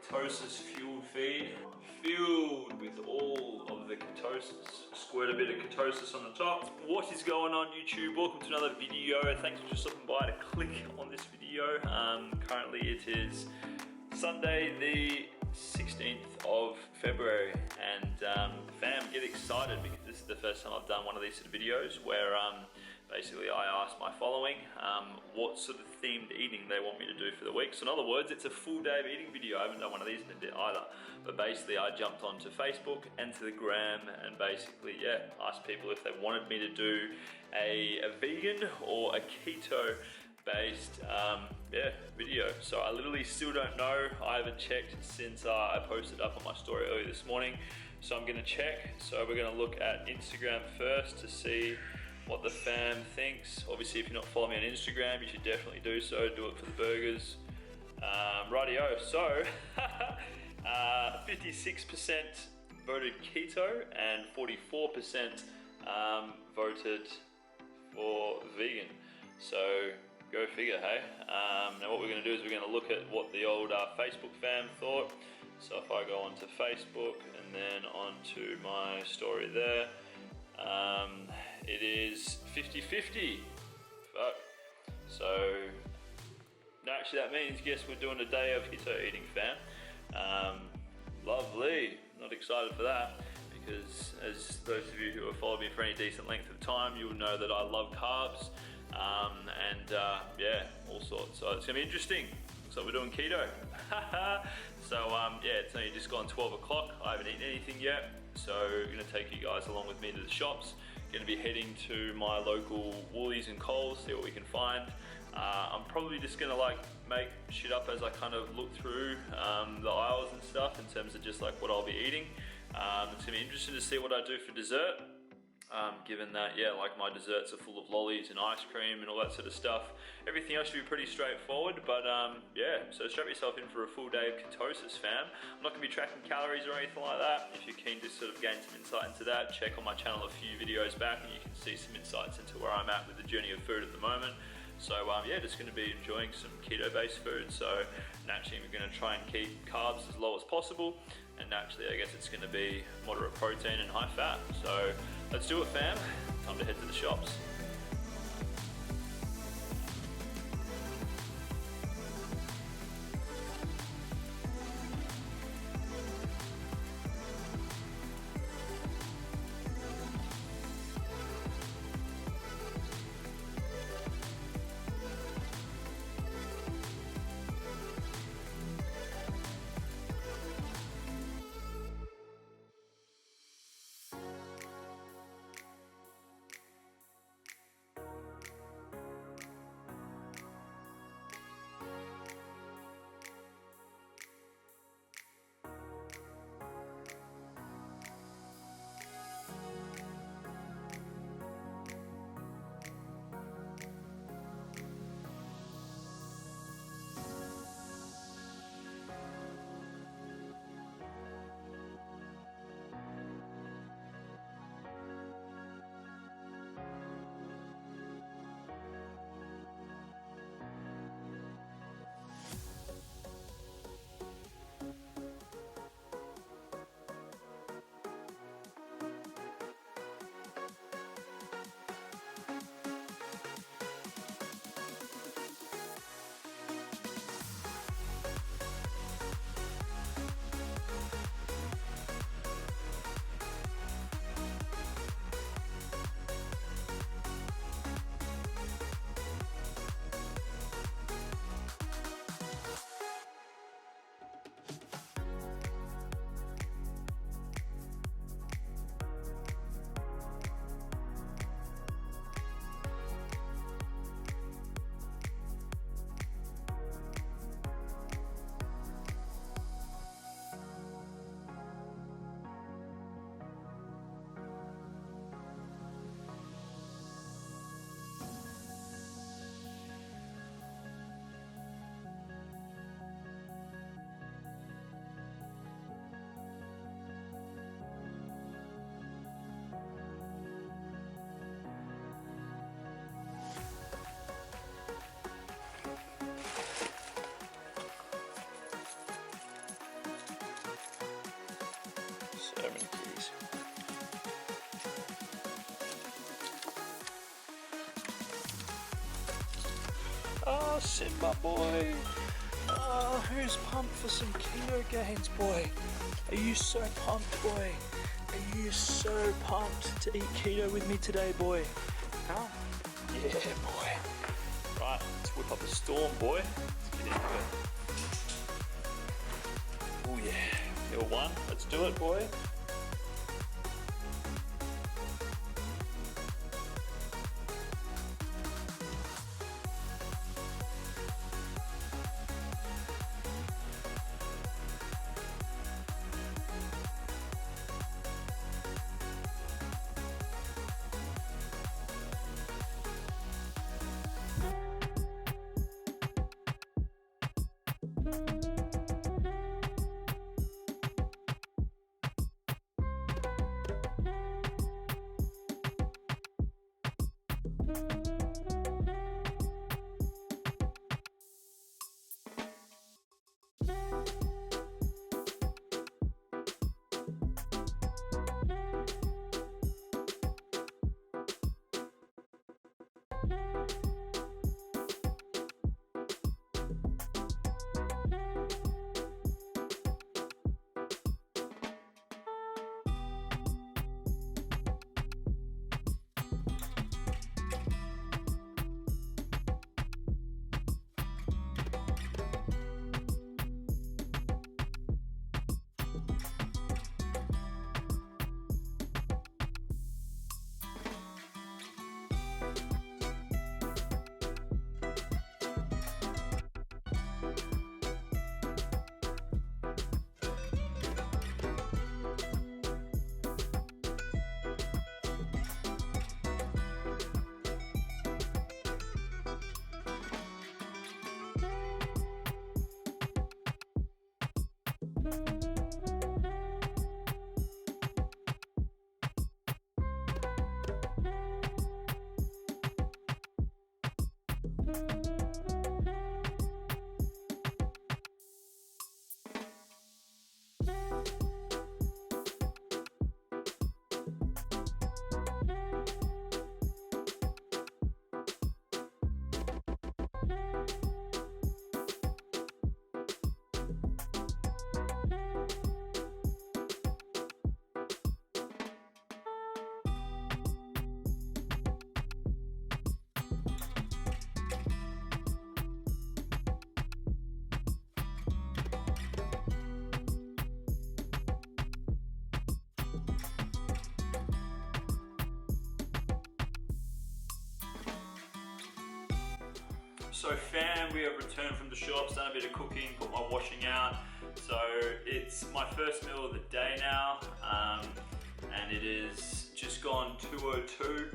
ketosis fueled feed, filled with all of the ketosis. Squirt a bit of ketosis on the top. What is going on, YouTube? Welcome to another video. Thanks for just stopping by to click on this video. Currently it is Sunday the 16th of February, and fam, get excited because this is the first time I've done one of these sort of videos where basically I asked my following what sort of themed eating they want me to do for the week. So in other words, it's a full day of eating video. I haven't done one of these in a bit either, but basically I jumped onto Facebook and to the gram and basically asked people if they wanted me to do a vegan or a keto based video. So I literally still don't know. I haven't checked since I posted up on my story earlier this morning, so I'm gonna check. So we're gonna look at Instagram first to see what the fam thinks. Obviously, if you're not following me on Instagram, you should definitely do so. Do it for the burgers. Rightio, so 56% voted keto and 44% voted for vegan. So go figure, hey? Now what we're gonna do is we're gonna look at what the old Facebook fam thought. So if I go onto Facebook and then onto my story there, it is 50-50. Fuck. So actually that means, guess we're doing a day of keto eating, fam. Lovely. Not excited for that because as those of you who have followed me for any decent length of time, you'll know that I love carbs. All sorts. So it's gonna be interesting. So we're doing keto. So it's only just gone 12 o'clock. I haven't eaten anything yet. So I'm gonna take you guys along with me to the shops. Gonna be heading to my local Woolies and Coles, see what we can find. I'm probably just gonna make shit up as I kind of look through the aisles and stuff in terms of just like what I'll be eating. It's gonna be interesting to see what I do for dessert. Given that, like my desserts are full of lollies and ice cream and all that sort of stuff. Everything else should be pretty straightforward, but so strap yourself in for a full day of ketosis, fam. I'm not gonna be tracking calories or anything like that. If you're keen to sort of gain some insight into that, check on my channel a few videos back and you can see some insights into where I'm at with the journey of food at the moment. So just gonna be enjoying some keto-based food. So naturally we're gonna try and keep carbs as low as possible. And naturally, I guess it's gonna be moderate protein and high fat. So let's do it, fam. Time to head to the shops. So many goodies. Oh, Simba boy. Oh, who's pumped for some keto gains, boy? Are you so pumped, boy? Are you so pumped to eat keto with me today, boy? Huh? Yeah, boy. Right, let's whip up a storm, boy. Let's get into it. Oh yeah, meal one. Let's do it, boy. So fam, we have returned from the shops, done a bit of cooking, put my washing out. So it's my first meal of the day now, and it is just gone 2:02.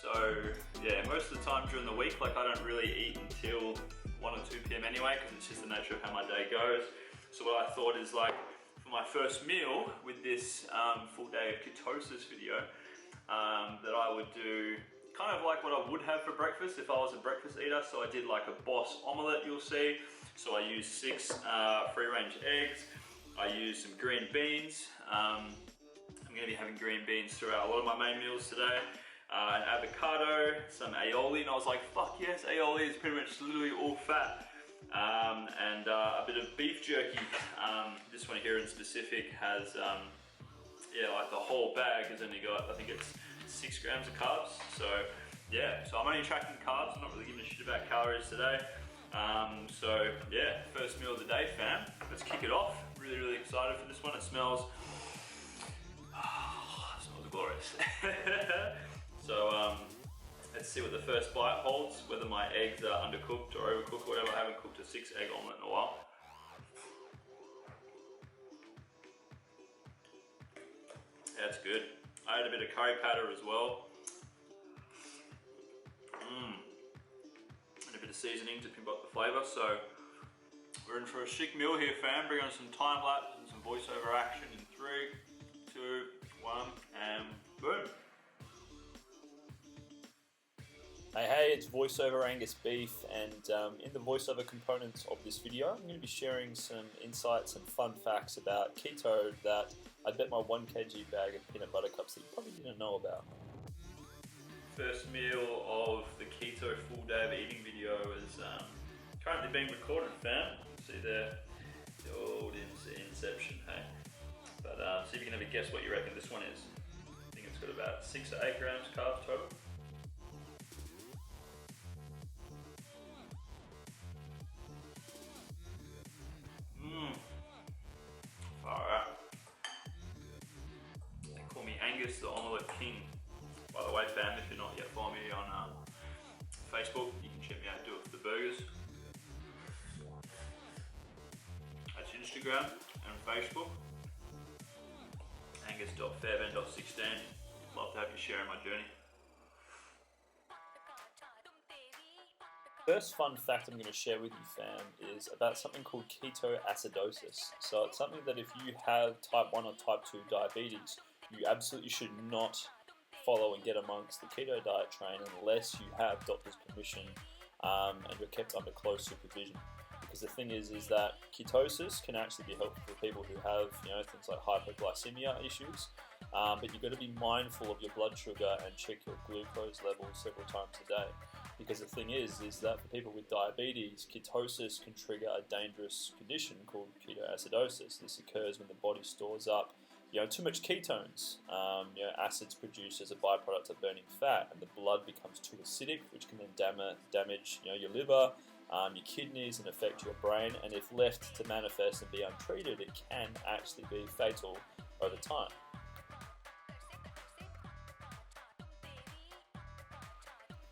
So yeah, most of the time during the week, like I don't really eat until 1 or 2 p.m. anyway, because it's just the nature of how my day goes. So what I thought is like, for my first meal with this full day of ketosis video, that I would do kind of like what I would have for breakfast if I was a breakfast eater. So I did like a Boss omelette, you'll see. So I used 6 free-range eggs. I used some green beans. I'm gonna be having green beans throughout a lot of my main meals today. An avocado, some aioli, and I was like, fuck yes, aioli is pretty much literally all fat. And a bit of beef jerky. This one here in specific has, yeah, like the whole bag has only got, I think it's 6 grams of carbs. So yeah, so I'm only tracking carbs. I'm not really giving a shit about calories today. So yeah, first meal of the day, fam. Let's kick it off. Really, really excited for this one. It smells glorious. So let's see what the first bite holds, whether my eggs are undercooked or overcooked or whatever. I haven't cooked a 6-egg omelette in a while. Yeah, it's good. I had a bit of curry powder as well. And a bit of seasoning to pimp up the flavour. So we're in for a chic meal here, fam. Bring on some time lapse and some voiceover action in 3, 2, 1, and boom. Hey, it's voiceover Angus Beef, and in the voiceover components of this video, I'm going to be sharing some insights and fun facts about keto that I bet my 1 kg bag of peanut butter cups that you probably didn't know about. First meal of the keto full day of eating video is currently being recorded, fam. See there, the old Inception, hey? But see if you can have a guess what you reckon this one is. I think it's got about 6 to 8 grams carbs total. Alright. They call me Angus the Omelette King. By the way, fam, if you're not yet following me on Facebook, you can check me out, do it for the burgers. That's Instagram and Facebook. Angus.fairbairn.16. Love to have you sharing my journey. First fun fact I'm going to share with you, fam, is about something called ketoacidosis. So it's something that if you have type 1 or type 2 diabetes, you absolutely should not follow and get amongst the keto diet train unless you have doctor's permission and you're kept under close supervision. Because the thing is that ketosis can actually be helpful for people who have, things like hypoglycemia issues. But you've got to be mindful of your blood sugar and check your glucose levels several times a day. Because the thing is that for people with diabetes, ketosis can trigger a dangerous condition called ketoacidosis. This occurs when the body stores up, too much ketones, acids produced as a byproduct of burning fat, and the blood becomes too acidic, which can then damage, your liver, your kidneys, and affect your brain. And if left to manifest and be untreated, it can actually be fatal over time.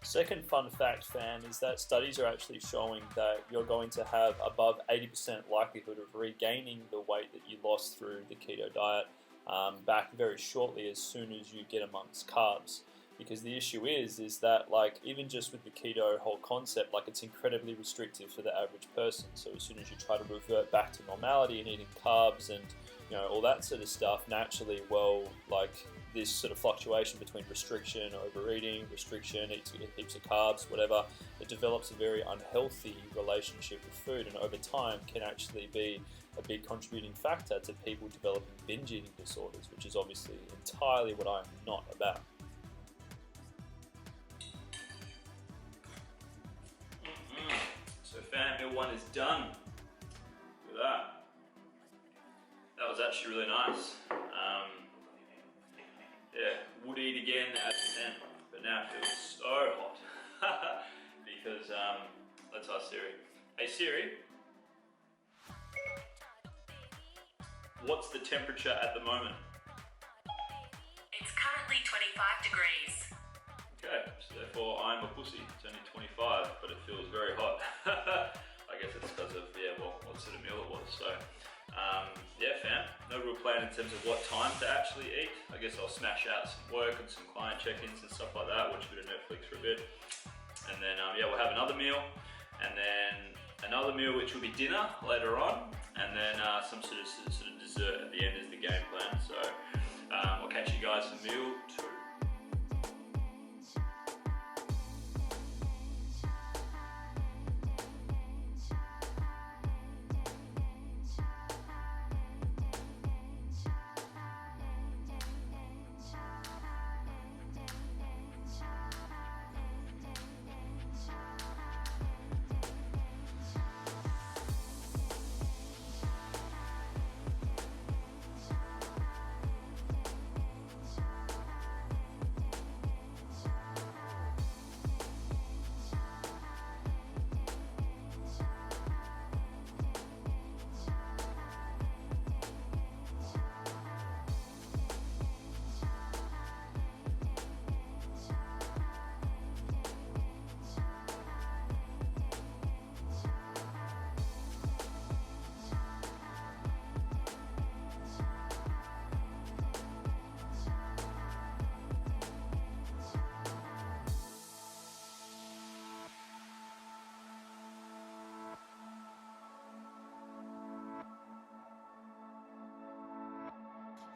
Second fun fact, fam, is that studies are actually showing that you're going to have above 80% likelihood of regaining the weight that you lost through the keto diet back very shortly as soon as you get amongst carbs. Because the issue is that even just with the keto whole concept, it's incredibly restrictive for the average person. So as soon as you try to revert back to normality and eating carbs and all that sort of stuff, naturally, this sort of fluctuation between restriction, overeating, restriction, eat heaps of carbs, whatever, it develops a very unhealthy relationship with food, and over time can actually be a big contributing factor to people developing binge eating disorders, which is obviously entirely what I'm not about. So fam, meal 1 is done. Look at that. That was actually really nice. Would eat again at 10, but now it feels so hot because let's ask Siri. Hey Siri, what's the temperature at the moment? It's currently 25 degrees. Okay, so therefore I'm a pussy. It's only 25, but it feels very hot. I guess it's because of what sort of meal it was. So. Fam, no real plan in terms of what time to actually eat. I guess I'll smash out some work and some client check-ins and stuff like that, watch a bit of Netflix for a bit. And then, we'll have another meal, and then another meal which will be dinner later on, and then some sort of dessert at the end is the game plan. So, I'll catch you guys for meal 2.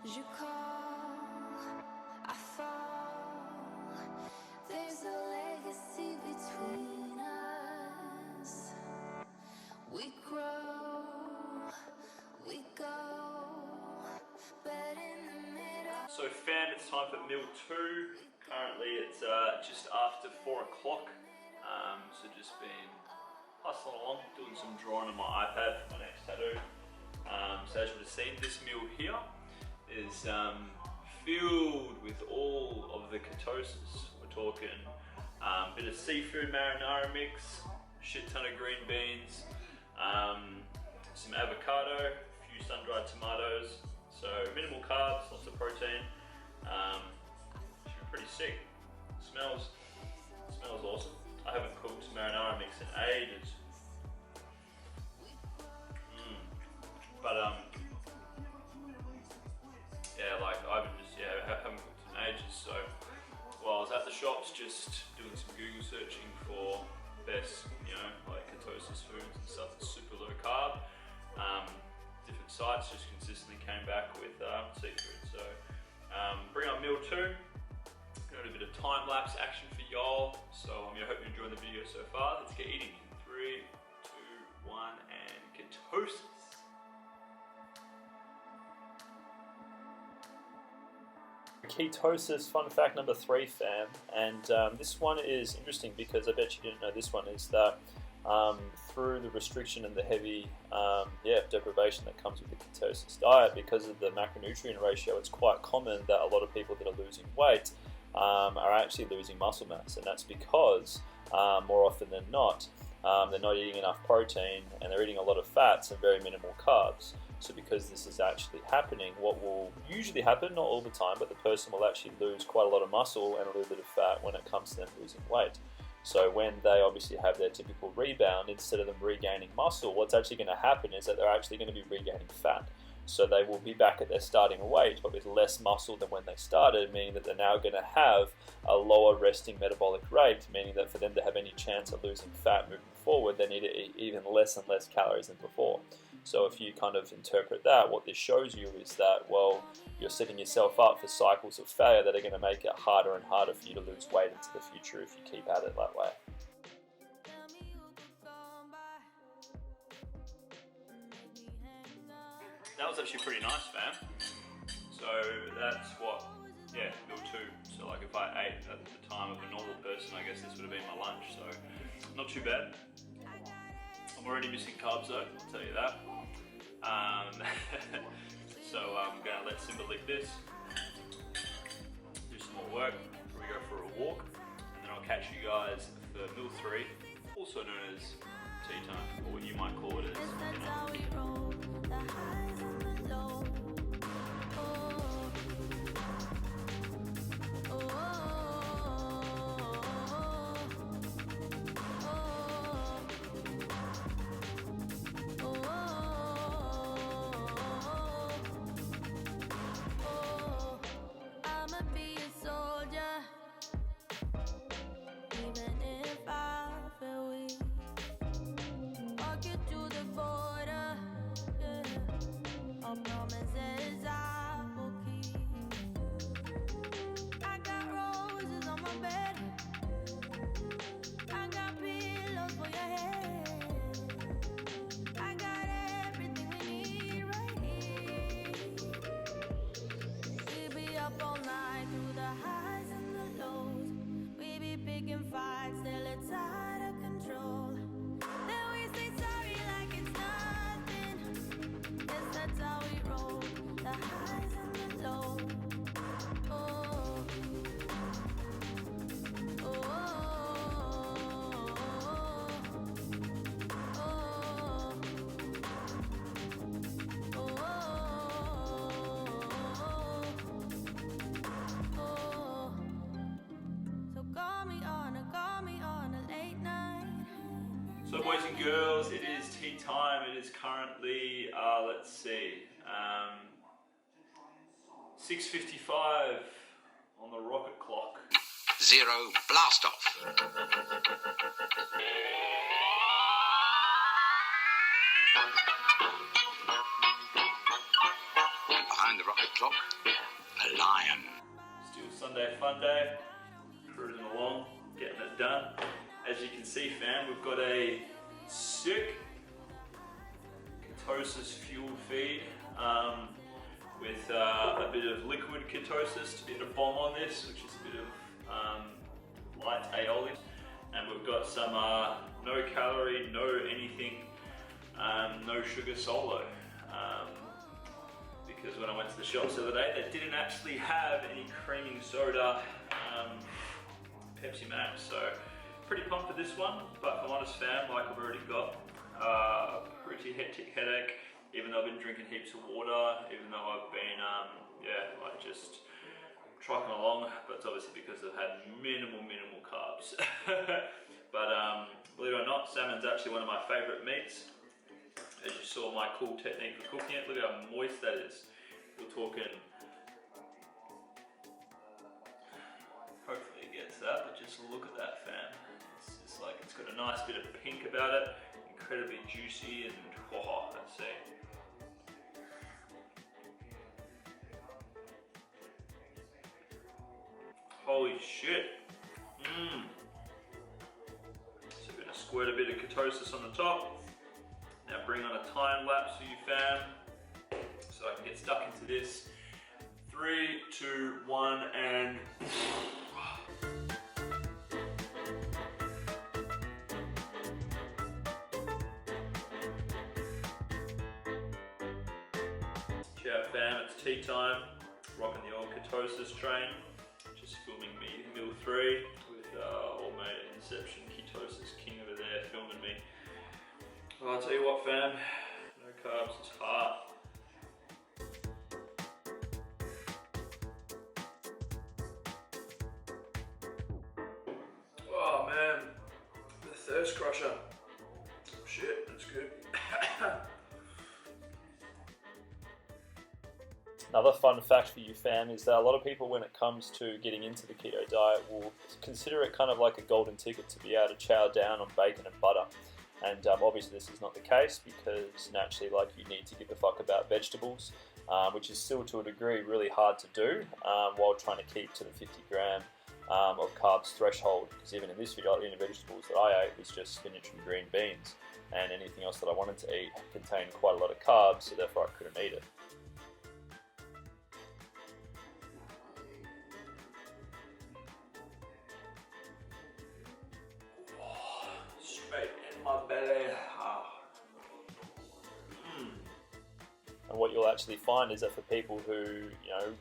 Je call, I fall. There's a legacy So fam, it's time for meal 2. Currently it's just after 4 o'clock. So just been hustling along, doing some drawing on my iPad for my next tattoo. So as you would have seen, this meal here is filled with all of the ketosis. We're talking a bit of seafood marinara mix, shit ton of green beans, some avocado, a few sun-dried tomatoes, so minimal carbs, lots of protein. Should be pretty sick. Smells awesome. I haven't cooked marinara mix in ages. But yeah, like I haven't cooked in ages. So while I was at the shops, just doing some Google searching for best, like ketosis foods and stuff that's super low carb. Different sites just consistently came back with seafood. So bring up meal 2. Got a bit of time lapse action for y'all. So I hope you're enjoying the video so far. Let's get eating. 3, 2, 1, and ketosis. Ketosis, fun fact number 3, fam, and this one is interesting because I bet you didn't know this one, is that through the restriction and the heavy deprivation that comes with the ketosis diet, because of the macronutrient ratio, it's quite common that a lot of people that are losing weight are actually losing muscle mass, and that's because more often than not they're not eating enough protein and they're eating a lot of fats and very minimal carbs. So because this is actually happening, what will usually happen, not all the time, but the person will actually lose quite a lot of muscle and a little bit of fat when it comes to them losing weight. So when they obviously have their typical rebound, instead of them regaining muscle, what's actually going to happen is that they're actually going to be regaining fat. So they will be back at their starting weight, but with less muscle than when they started, meaning that they're now going to have a lower resting metabolic rate, meaning that for them to have any chance of losing fat moving forward, they need to eat even less and less calories than before. So if you kind of interpret that, what this shows you is that, well, you're setting yourself up for cycles of failure that are going to make it harder and harder for you to lose weight into the future if you keep at it that way. That was actually pretty nice, fam. So that's what, meal 2. So like if I ate at the time of a normal person, I guess this would have been my lunch. So not too bad. I'm already missing carbs though, I'll tell you that. So I'm gonna let Simba lick this, do some more work before we go for a walk, and then I'll catch you guys for meal 3, also known as tea time, or what you might call it as dinner. So boys and girls, it is tea time. It is currently, let's see, 6:55 on the rocket clock. 0, blast off. Behind the rocket clock, a lion. Still Sunday fun day, cruising along, getting it done. As you can see, fam, we've got a sick ketosis fueled feed with a bit of liquid ketosis to get a bomb on this, which is a bit of light aioli. And we've got some no calorie, no anything, no sugar solo. Because when I went to the shops the other day, they didn't actually have any creaming soda, Pepsi Max. So pretty pumped for this one, but if I'm honest fam, like I've already got a pretty hectic headache, even though I've been drinking heaps of water, even though I've been, like just trucking along, but it's obviously because I've had minimal carbs. But believe it or not, salmon's actually one of my favorite meats. As you saw my cool technique for cooking it, look how moist that is. We're talking, hopefully it gets that, but just look at that fam. It's like, it's got a nice bit of pink about it, incredibly juicy, and let's see. Holy shit. So we're gonna squirt a bit of ketosis on the top. Now bring on a time lapse for you fam, so I can get stuck into this. 3, 2, 1, and ciao fam, it's tea time. Rocking the old ketosis train. Just filming me meal 3 with old mate Inception Ketosis King over there filming me. Well, I'll tell you what fam, no carbs, it's hard. Oh man, the thirst crusher. Shit, that's good. Another fun fact for you fam is that a lot of people, when it comes to getting into the keto diet, will consider it kind of like a golden ticket to be able to chow down on bacon and butter. And obviously this is not the case, because naturally, like, you need to give a fuck about vegetables, which is still to a degree really hard to do while trying to keep to the 50 gram of carbs threshold. Because even in this video, the only vegetables that I ate was just spinach and green beans, and anything else that I wanted to eat contained quite a lot of carbs, so therefore I couldn't eat it. Straight in my belly. And what you'll actually find is that for people who,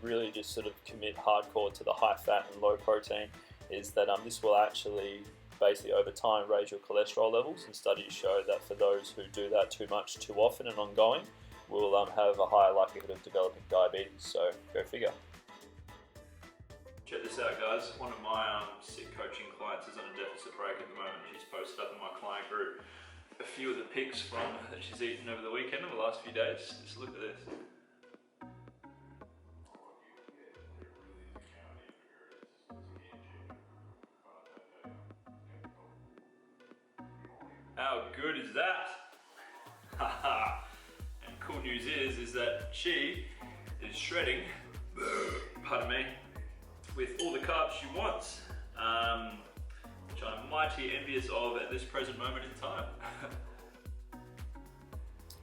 really just sort of commit hardcore to the high fat and low protein, is that this will actually basically over time raise your cholesterol levels, and studies show that for those who do that too much, too often and ongoing, will have a higher likelihood of developing diabetes. So go figure. Check this out guys, one of my sick coaching clients is on a deficit break at the moment. She's posted up in my client group a few of the pics from that she's eaten over the weekend, over the last few days. Just look at this. How good is that? And cool news is that she is shredding, pardon me, with all the carbs she wants, which I'm mighty envious of at this present moment in time.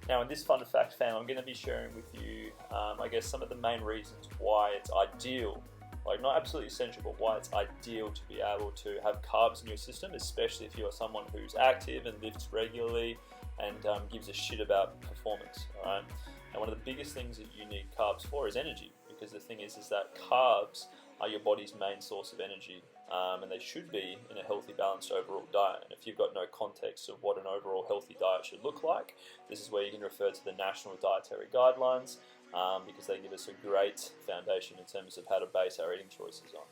Now in this fun fact fam, I'm going to be sharing with you, I guess, some of the main reasons why it's ideal, like not absolutely essential, but why it's ideal to be able to have carbs in your system, especially if you're someone who's active and lifts regularly and gives a shit about performance. Alright? And one of the biggest things that you need carbs for is energy, because the thing is that carbs are your body's main source of energy, and they should be in a healthy, balanced overall diet. And if you've got no context of what an overall healthy diet should look like, this is where you can refer to the National Dietary Guidelines, because they give us a great foundation in terms of how to base our eating choices on.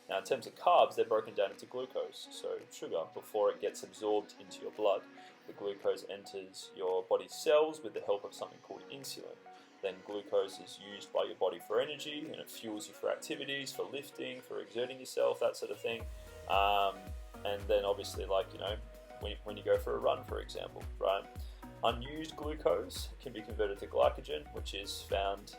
Now in terms of carbs, they're broken down into glucose, so sugar, before it gets absorbed into your blood. The glucose enters your body's cells with the help of something called insulin. Then glucose is used by your body for energy, and it fuels you for activities, for lifting, for exerting yourself, that sort of thing. And then obviously, like, when you go for a run, for example, right? Unused glucose can be converted to glycogen, which is found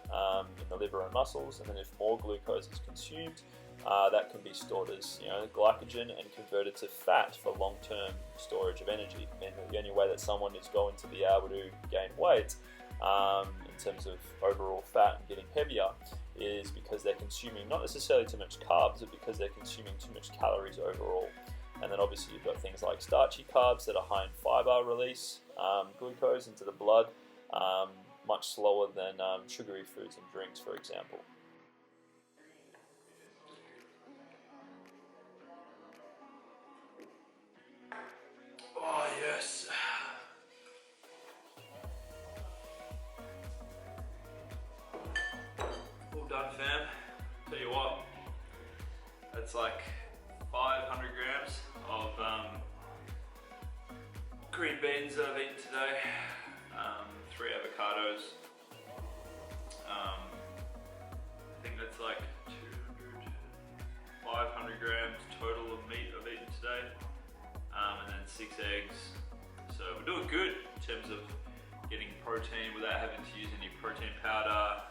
in the liver and muscles. And then if more glucose is consumed, that can be stored as glycogen and converted to fat for long-term storage of energy. And the only way that someone is going to be able to gain weight in in terms of overall fat and getting heavier is because they're consuming not necessarily too much carbs, but because they're consuming too much calories overall. And then obviously you've got things like starchy carbs that are high in fiber release, glucose into the blood, much slower than sugary foods and drinks, for example. Oh yes. All done, fam. Tell you what, that's like 500 grams of green beans that I've eaten today, 3 avocados. I think that's like 500 grams total of meat I've eaten today, and then 6 eggs. So we're doing good in terms of getting protein without having to use any protein powder,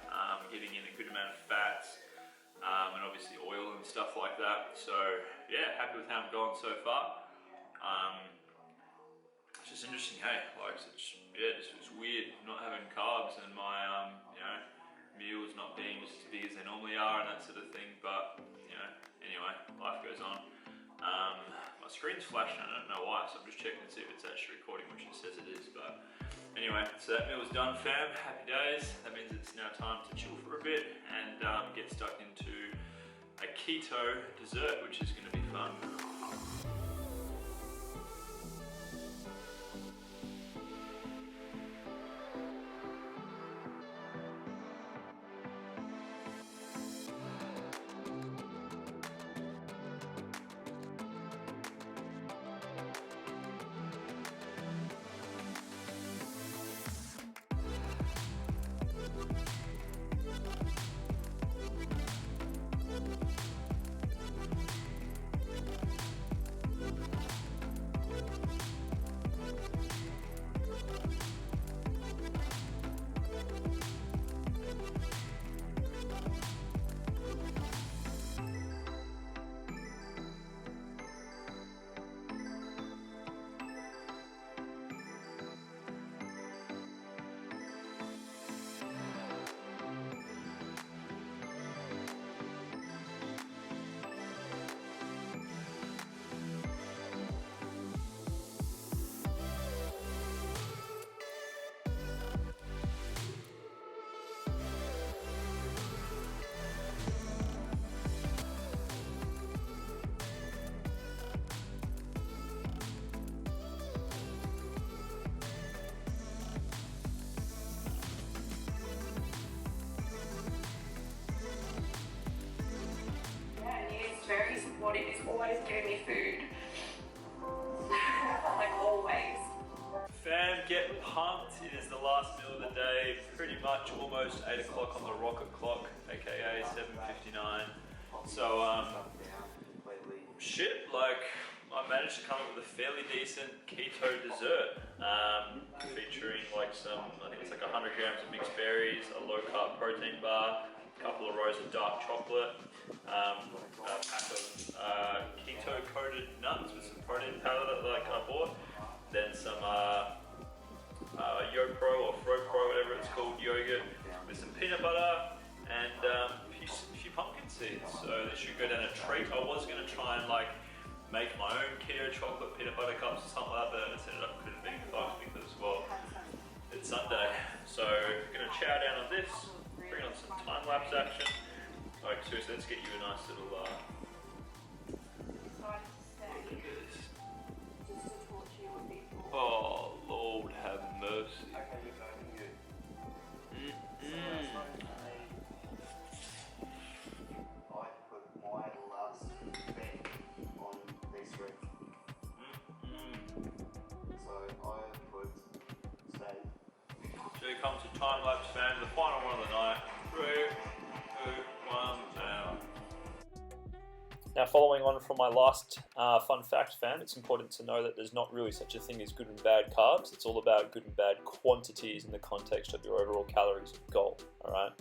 getting in a good amount of fats, and obviously oil and stuff like that. So yeah, happy with how I'm going so far. It's just interesting, hey, like it's weird not having carbs and my meals not being just as big as they normally are and that sort of thing. But anyway, life goes on. My screen's flashing, I don't know why, so I'm just checking to see if it's actually recording, which it says it is. But anyway, so that meal's done, fam. Happy days. That means it's now time to chill for a bit and get stuck into a keto dessert, which is going to be fun. Very supportive. He's always giving me food. Like always. Fam, get pumped. It is the last meal of the day. Pretty much almost 8 o'clock on the rocket clock, aka 7:59. So, shit, like, I managed to come up with a fairly decent keto dessert, featuring like I think it's like 100 grams of mixed berries, a low carb protein bar, a couple of rows of dark chocolate, a pack of keto coated nuts with some protein powder that I bought, then some YoPro or FroPro, whatever it's called, yogurt with some peanut butter and a few pumpkin seeds. So this should go down a treat. I was going to try and like make my own keto chocolate peanut butter cups or something like that, but it ended up couldn't be fucked because, well, it's Sunday. So I'm going to chow down on this, bring on some time-lapse action. Like seriously, let's get you a nice little look at this. Oh, Lord have mercy. I put my last bet on this week. So I put steak. So here comes the time-lapse, fam, the final one of the night. 3, 2, 1, now. Now, following on from my last fun fact, fam, it's important to know that there's not really such a thing as good and bad carbs. It's all about good and bad quantities in the context of your overall calories goal, all right?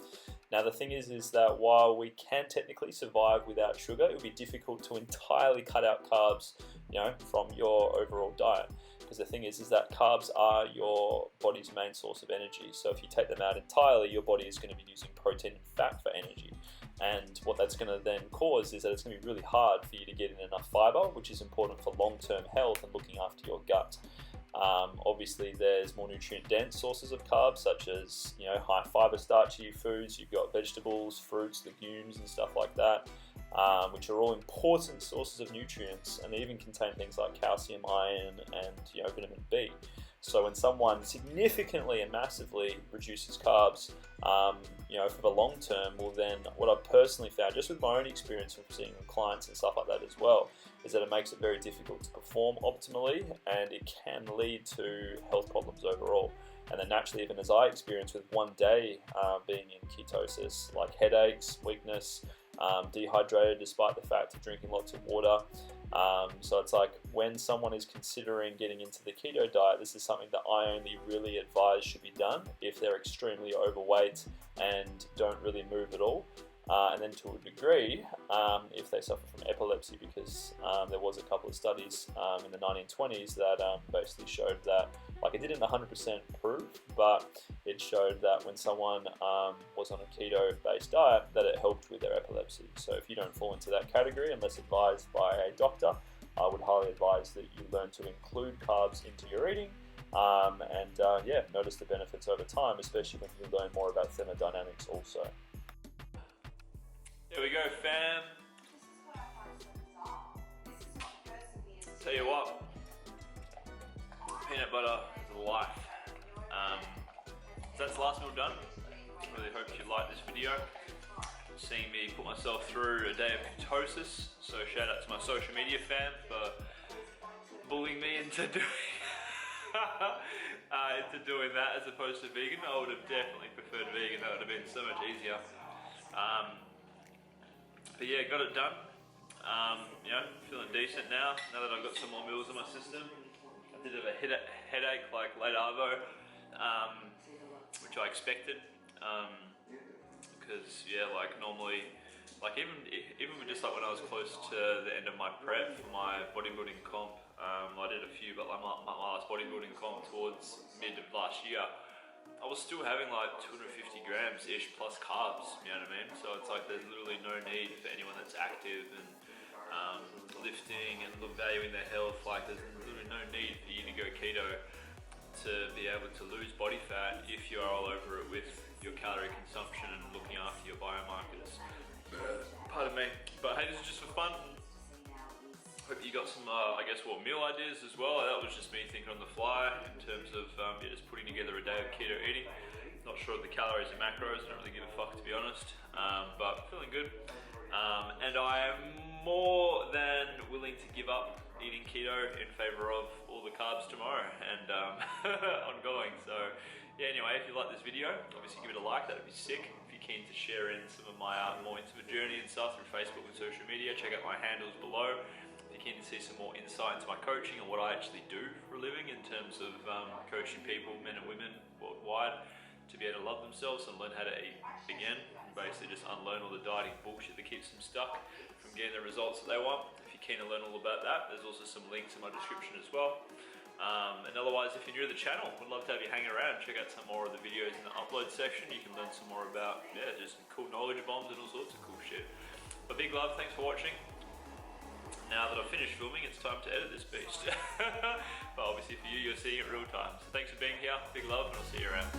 Now, the thing is that while we can technically survive without sugar, it would be difficult to entirely cut out carbs, from your overall diet. Because the thing is that carbs are your body's main source of energy. So if you take them out entirely, your body is going to be using protein and fat for energy. And what that's going to then cause is that it's going to be really hard for you to get in enough fiber, which is important for long-term health and looking after your gut. Obviously, there's more nutrient-dense sources of carbs, such as high fiber, starchy foods. You've got vegetables, fruits, legumes, and stuff like that, which are all important sources of nutrients, and they even contain things like calcium, iron, and vitamin B. So when someone significantly and massively reduces carbs, for the long term, well then what I've personally found, just with my own experience of seeing clients and stuff like that as well, is that it makes it very difficult to perform optimally, and it can lead to health problems overall. And then naturally, even as I experienced with one day being in ketosis, like headaches, weakness, dehydrated despite the fact of drinking lots of water. So it's like when someone is considering getting into the keto diet, this is something that I only really advise should be done if they're extremely overweight and don't really move at all. And then to a degree, if they suffer from epilepsy, because there was a couple of studies in the 1920s that basically showed that, like, it didn't 100% prove, but it showed that when someone was on a keto-based diet, that it helped with their epilepsy. So if you don't fall into that category, unless advised by a doctor, I would highly advise that you learn to include carbs into your eating, and notice the benefits over time, especially when you learn more about thermodynamics also. There we go, fam. Tell you what, peanut butter is life. So that's the last meal done. Really hope you liked this video. Seeing me put myself through a day of ketosis. So shout out to my social media fam for bullying me into doing that as opposed to vegan. I would have definitely preferred vegan. That would have been so much easier. But yeah, got it done. Feeling decent now that I've got some more meals in my system. I did have a headache like late arvo, which I expected. Because normally, even just like when I was close to the end of my prep for my bodybuilding comp, I did a few, but like my last bodybuilding comp towards mid of last year, I was still having like 250 grams ish plus carbs, you know what I mean? So it's like there's literally no need for anyone that's active and lifting and valuing their health. Like there's literally no need for you to go keto to be able to lose body fat if you are all over it with your calorie consumption and looking after your biomarkers. Pardon me. But hey, this is just for fun. Hope you got some, meal ideas as well. That was just me thinking on the fly in terms of just putting together a day of keto eating. Not sure of the calories and macros. I don't really give a fuck, to be honest. But feeling good. And I am more than willing to give up eating keto in favor of all the carbs tomorrow and ongoing. So yeah, anyway, if you like this video, obviously give it a like. That'd be sick. If you're keen to share in some of my more intimate journey and stuff through Facebook and social media, check out my handles below. If you're keen to see some more insight into my coaching and what I actually do for a living in terms of coaching people, men and women worldwide, to be able to love themselves and learn how to eat again. Basically just unlearn all the dieting bullshit that keeps them stuck from getting the results that they want. If you're keen to learn all about that, there's also some links in my description as well. And otherwise, if you're new to the channel, would love to have you hang around, check out some more of the videos in the upload section. You can learn some more about, just cool knowledge bombs and all sorts of cool shit. But big love, thanks for watching. Now that I've finished filming, it's time to edit this beast. But obviously for you, you're seeing it real time. So thanks for being here, big love, and I'll see you around.